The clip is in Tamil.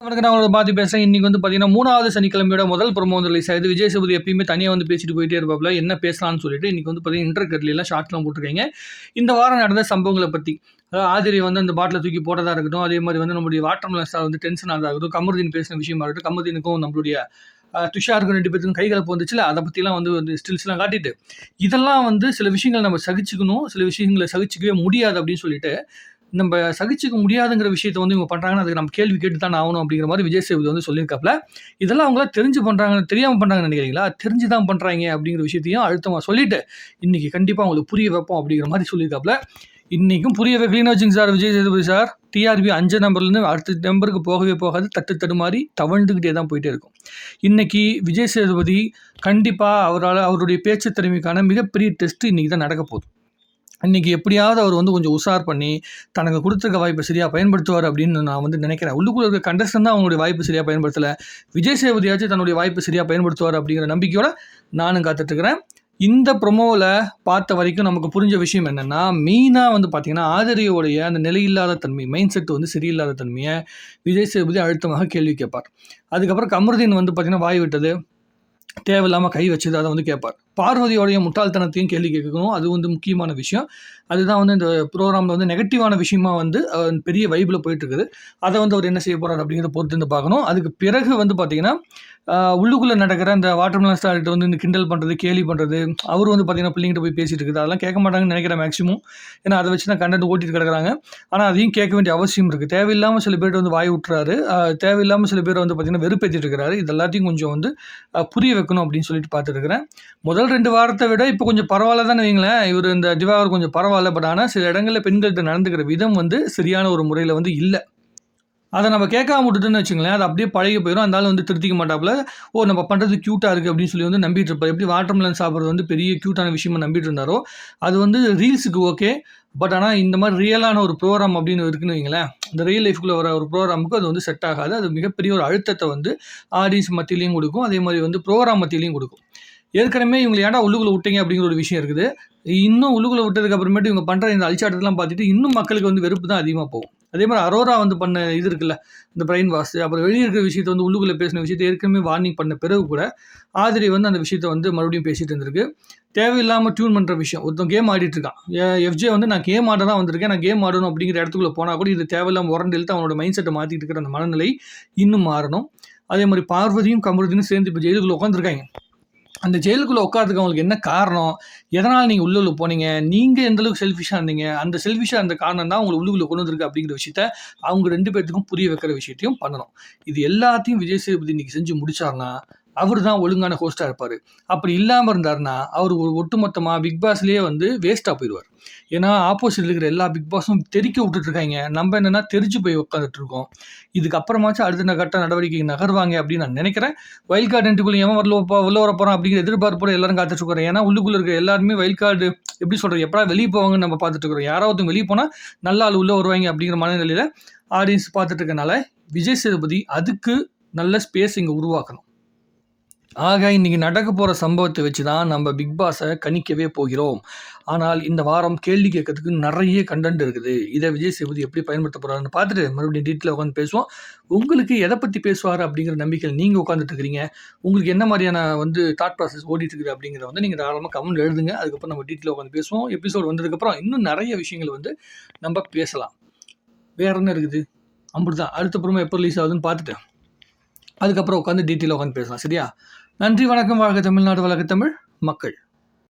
வணக்கம். நான் உங்களோட பாத்தி பேசுறேன். இன்னைக்கு வந்து பார்த்தீங்கன்னா, 3வது சனிக்கிழமையோட முதல் ப்ரோமோ வந்து ரிலீஸ் ஆயிடுது. விஜய் சேதுபதி எப்பயுமே தனியா வந்து பேசிட்டு போயிட்டே இருப்பாப்ல. என்ன பேசலாம்னு சொல்லிட்டு, இன்னைக்கு வந்து பார்த்தீங்கன்னா, இன்டர்கட்லாம் ஷார்ட்ஸ்லாம் போட்டுருக்காங்க. இந்த வாரம் நடந்த சம்பவங்கள பத்தி. அதாவது ஆதிரி வந்து அந்த பாட்டில தூக்கி போட்டதா இருக்கட்டும், அதே மாரி வந்து நம்முடைய வாட்டர்மெலன் ஸ்டார் வந்து டென்ஷன் ஆனதா இருக்கட்டும், கமருதீன் பேசின விஷயமா இருக்கட்டும், கமருதீனுக்கும் நம்மளுடைய துஷாருக்கும் 2 பேத்துக்கும் கை கலப்பு வந்துச்சுல்ல, அத பத்திலாம் வந்து ஸ்டில்ஸ்லாம் காட்டிட்டு, இதெல்லாம் வந்து சில விஷயங்கள் நம்ம சகிச்சுக்கணும், சில விஷயங்கள சகிச்சுக்கவே முடியாது அப்படின்னு சொல்லிட்டு நம்ப சகிச்சுக்க முடியாதுங்கிற விஷயத்த வந்து இவங்க பண்றாங்கன்னா, அதுக்கு நம்ம கேள்வி கேட்டு தானே ஆவணும் அப்படிங்கிற மாரி விஜய் சேதுபதி வந்து சொல்லியிருக்காப்ல. இதெல்லாம் அவங்களா தெரிஞ்சு பண்றாங்கன்னு தெரியாம பண்றாங்கன்னு நெனைக்கிறீங்களா? தெரிஞ்சு தான் பண்றாய்ங்க அப்படிங்கிற விஷயத்தையும் அழுத்தமா சொல்லிட்டு, இன்னைக்கு கண்டிப்பா அவங்களுக்கு புரிய வைப்போம் அப்படிங்கிற மாரி சொல்லியிருக்காப்ல. இன்னைக்கும் புரிய வைக்கலன்னு வச்சுங்க sir Vijay Sethupathi sir. TRP 5 நம்பர்லேருந்து அடுத்த நம்பருக்கு போகவே போகாது. தட்டு தடுமாறி தவழ்ந்துகிட்டே தான் போயிட்டே இருக்கும். இன்னைக்கு விஜய் சேதுபதி கண்டிப்பா அவருடைய பேச்சு திறமைக்கான மிகப்பெரிய டெஸ்ட் இன்னைக்கு தான் நடக்க போகுது. இன்னைக்கு எப்படியாவது அவர் வந்து கொஞ்சம் உஷார் பண்ணி, தனக்கு குடுத்துருக்க வாய்ப்ப சரியா பயன்படுத்துவார் அப்படின்னு நான் வந்து நினைக்கிறேன். உள்ளுக்குள்ள இருக்க கண்டஸ்டன்ட் தான் அவங்களுடைய வாய்ப்பு சரியா பயன்படுத்தல. விஜய் சேதுபதியாச்சும் தன்னுடைய வாய்ப்பு சரியா பயன்படுத்துவார் அப்படிங்கிற நம்பிக்கையோட நானும் காத்துட்டு இருக்கிறேன். இந்த ப்ரோமோல பார்த்த வரைக்கும் நமக்கு புரிஞ்ச விஷயம் என்னன்னா, மெயினா வந்து பார்த்தீங்கன்னா, ஆதிரையோடைய அந்த நிலையில்லாத தன்மை, மைண்ட் செட் வந்து சரியில்லாத தன்மைய விஜய் சேதுபதி அழுத்தமாக கேள்வி கேட்பார். அதுக்கப்புறம் கமருதீன் வந்து பார்த்தீங்கன்னா, வாய் விட்டது, தேவையில்லாம கை வச்சது அத வந்து கேட்பார். பார்வதியோடைய முட்டாள்தனத்தையும் கேள்வி கேட்கணும். அது வந்து முக்கியமான விஷயம். அதுதான் வந்து இந்த ப்ரோகிராம்ல வந்து நெகட்டிவான விஷயமா வந்து பெரிய வைப்ல போயிட்டுருக்குது. அத வந்து அவர் என்ன செய்ய போறார் அப்படிங்கிறத பொறுத்து இருந்து பார்க்கணும். அதுக்கு பிறகு வந்து பார்த்தீங்கன்னா, உள்ளுக்குள்ள நடக்கிற அந்த வாட்டர்மெலன் ஸ்டார்கிட்ட வந்து இந்த கிண்டல் பண்றது, கேலி பண்றது, அவரு வந்து பார்த்தீங்கன்னா, பிள்ளைங்ககிட்ட போய் பேசிட்டு இருக்குது. அதெல்லாம் கேட்க மாட்டாங்கன்னு நெனைக்கிறேன் மேக்ஸிமம். ஏன்னா, அத வச்சு தான் கன்டென்ட் ஓட்டிட்டு கிடக்குறாங்க. ஆனா, அதையும் கேட்க வேண்டிய அவசியம் இருக்கு. தேவையில்லாம சில பேர்ட்ட வந்து வாய் விட்டுறாரு. தேவையில்லாம சில பேர வந்து பார்த்தீங்கன்னா, வெறுப்பேத்திட்டு இருக்கிறாரு. இது எல்லாத்தையும் கொஞ்சம் வந்து புரிய வைக்கணும் அப்படின்னு சொல்லிட்டு பார்த்துட்டு இருக்கிறேன். முதல் 2 வாரத்த விட இப்போ கொஞ்சம் பரவாயில்ல தான்னு வைங்களேன். இவரு இந்த திவாகர் கொஞ்சம் பரவாயில்ல. பட் ஆனா சில இடங்கள்ல பெண்கள்ட்ட நடந்துக்கிற விதம் வந்து சரியான ஒரு முறையில வந்து இல்ல. அத நம்ம கேட்காம விட்டுட்டோம்னு வச்சுக்கங்களேன், அது அப்படியே பழகி போயிரும். அந்த ஆள் வந்து திருத்திக்க மாட்டாப்ல. ஓ! நம்ம பண்றது கியூட்டா இருக்கு அப்படின்னு சொல்லி வந்து நம்பிட்டு இருப்பாரு. எப்படி வாட்டர்மெலன் சாப்பிடுறது வந்து பெரிய கியூட்டான விஷயமா நம்பிட்டு இருந்தாரோ, அது வந்து ரீல்ஸுக்கு ஓகே. பட் ஆனா இந்த மாரி ரியலான ஒரு ப்ரோகிராம் அப்படின்னு இருக்குன்னு வைங்களேன், இந்த ரியல் லைஃப்குள்ள வர ஒரு ப்ரோகிராமுக்கு அது வந்து செட் ஆகாது. அது மிகப்பெரிய ஒரு அழுத்தத்த வந்து ஆடியன்ஸ் மத்தியிலயும் குடுக்கும். அதே மாரி வந்து ப்ரோகிராம் மத்தியிலயும் குடுக்கும். ஏற்கனவே இவங்கள ஏன்டா உள்ளுக்குள்ள விட்டீங்க அப்படிங்கிற ஒரு விஷயம் இருக்குது. இன்னும் உள்ளுக்குள்ள விட்டதுக்கு அப்புறமேட்டு இவங்க பண்ற இந்த அழிச்சாட்டத்தலாம் பார்த்துட்டு இன்னும் மக்களுக்கு வந்து வெறுப்பு தான் அதிகமா போகும். அதே மாரி அரோரா வந்து பண்ண இது இருக்குல்ல, இந்த பிரைன் வாஷ் அப்புறம் வெளிய இருக்கிற விஷயத்த வந்து உள்ளுக்குள்ள பேசின விஷயத்த ஏற்கனவே வார்னிங் பண்ண பிறகு கூட, ஆதிரி வந்து அந்த விஷயத்த வந்து மறுபடியும் பேசிட்டு இருந்திருக்கு. தேவையில்லாம டியூன் பண்ற விஷயம். ஒருத்தன் கேம் ஆடிட்டு இருக்கான். எஃப்ஜே வந்து நான் கேம் ஆட தான் வந்திருக்கேன். நான் கேம் ஆடணும் அப்படிங்கிற இடத்துக்குள்ள போனா கூட இது தேவையில்லாம உரண்டு இழுத்து அவனோட மைண்ட் செட்ட மாத்திட்டு இருக்கிற அந்த மனநிலை இன்னும் மாறணும். அதே மாரி பார்வதியும், கமருதீனும் சேர்ந்து இப்ப ஜெயிலுக்குள்ள உட்காந்துருக்காய்ங்க. அந்த ஜெயிலுக்குள்ள உட்கார்றதுக்கு அவங்களுக்கு என்ன காரணம்? எதனால நீங்க உள்ள போனீங்க? நீங்க எந்த அளவுக்கு செல்ஃபிஷா இருந்தீங்க? அந்த செல்ஃபிஷா இருந்த காரணம் தான் உங்கள உள்ளுக்குள்ள கொண்டு வந்திருக்கு அப்படிங்கிற விஷயத்த, அவங்க 2 பேத்துக்கும் புரிய வைக்கிற விஷயத்தையும் பண்ணணும். இது எல்லாத்தையும் விஜய் சேதுபதி இன்னைக்கு செஞ்சு முடிச்சார்ன்னா, அவரு தான் ஒழுங்கான ஹோஸ்ட்டா இருப்பாரு. அப்படி இல்லாம இருந்தாருன்னா, அவரு ஒரு ஒட்டுமொத்தமா பிக் பாஸ்லயே வந்து வேஸ்ட்டா போயிருவாரு. ஏன்னா, ஆப்போசிட்ல இருக்கிற எல்லா பிக் பாஸும் தெறிக்க விட்டுட்டு இருக்காய்ங்க. நம்ம என்னன்னா தெறிச்சு போய் உட்கார்ந்துட்டு இருக்கோம். இதுக்கு அப்புறமாச்சும் அடுத்த கட்ட நடவடிக்கைக்கு நகர்வாங்க அப்படின்னு நான் நினைக்கிறேன். வைல்ட் கார்டு என்ட்ரிக்குள்ள எவன் உள்ள வரப்போறான் அப்படிங்கிற எதிர்பார்ப்போட எல்லாரும் காத்துட்டு இருக்கிறோம். ஏன்னா, உள்ளுக்குள்ள இருக்க எல்லாருமே வைல்ட் கார்டு எப்படி சொல்றது? எப்படா வெளிய போவாங்கன்னு நம்ம பார்த்துட்டு இருக்கிறோம். யாராவது ஒருத்தங்க வெளிய போனா நல்ல ஆள் உள்ள வருவாய்ங்க அப்படிங்கிற மனநிலையில ஆடியன்ஸ் பார்த்துட்டு இருக்கனால, விஜய் சேதுபதி அதுக்கு நல்ல ஸ்பேஸ் இங்க உருவாக்கணும். ஆக இன்னைக்கு நடக்க போற சம்பவத்த வச்சு தான் நம்ம பிக் பாஸ கணிக்கவே போகிறோம். ஆனால் இந்த வாரம் கேள்வி கேட்கறதுக்கு நெறைய கன்டென்ட் இருக்குது. இத விஜய் சேதுபதி எப்படி பயன்படுத்த போறாருன்னு பார்த்துட்டு மறுபடியும் டீட்டெயிலா உட்காந்து பேசுவோம். உங்களுக்கு எத பத்தி பேசுவாரு அப்படிங்கிற நம்பிக்கையில நீங்க உட்கார்ந்துட்டு இருக்கிறீங்க. உங்களுக்கு என்ன மாரியான வந்து தாட் ப்ராசஸ் ஓடிட்டு இருக்குது அப்படிங்கிறத வந்து நீங்க தாராளமா கமெண்ட்ல எழுதுங்க. அதுக்கப்புறம் நம்ம டீட்டெயிலா உட்காந்து பேசுவோம். எபிசோட் வந்ததுக்கப்புறம் இன்னும் நெறைய விஷயங்கள் வந்து நம்ம பேசலாம். வேற என்ன இருக்குது? அம்புட்டுதான். அடுத்த ப்ரோமோ எப்போ ரிலீஸ் ஆகுதுன்னு பார்த்துட்டு, அதுக்கப்புறம் உட்காந்து டீட்டெயிலா உட்காந்து பேசலாம். சரியா? நன்றி, வணக்கம். வாழ்க தமிழ்நாடு, வளர்க தமிழ் மக்கள்.